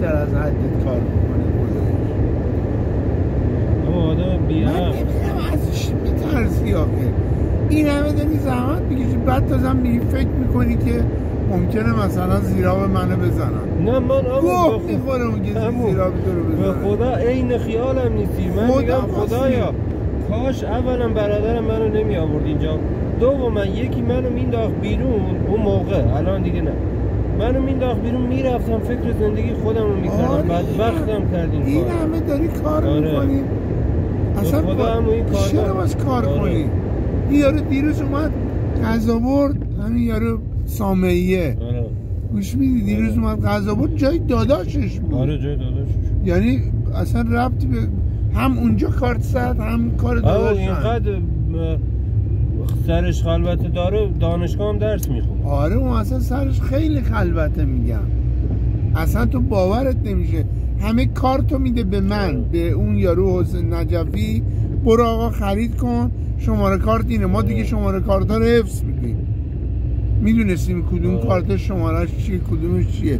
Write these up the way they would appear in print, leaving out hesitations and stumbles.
بیشتر از حدت کار میکنی اما آدم بی‌عقل. من نمیدونم ازش میترسی آخه. این همه داری زحمت میکشی بعد تازم میگی فکر میکنی که ممکنه مثلا زیراب منو بزنن. نه من آقا گفت میخوره اون که زیراب تو رو بزنن. به خدا عین خیالم نیستی. من میگم خدایا کاش اولا برادرم منو نمی آورد اینجا، دوما یکی منو مینداخت بیرون اون موقع، الان دیگه نه، منو مینداخت بیرون میرفتم فکر زندگی خودم رو میکردم. آره بدبختم کردین این کار. همه داری کار آره. میکنی اصلا خدا هم این کار چرا باز کار آره. کنی؟ این یارو دیروز اومد غذا برد، همین یارو سامعیه آره. گوش میدی دیروز اومد غذا برد جای داداشش بود. آره جای داداشش. یعنی اصلا ربطی به هم اونجا کارت زد هم کار داداشش. اینقدر سرش خلوته داره دانشگاه هم درس میخونه. آره اون اصلا سرش خیلی خلوته میگم، اصلا تو باورت نمیشه. همه کارتو میده به من، به اون یارو حسین نجفی، برو آقا خرید کن، شماره کارت اینه. ما دیگه شماره کارت ها رو حفظ میدیم، میدونستیم کدوم کارت شمارهش چیه کدومش چیه.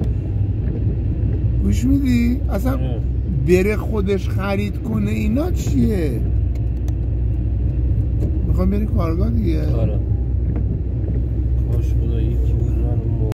گوش میدی؟ اصلا بره خودش خرید کنه اینا چیه؟ میخوام بری کارگاه دیگه. آره کاش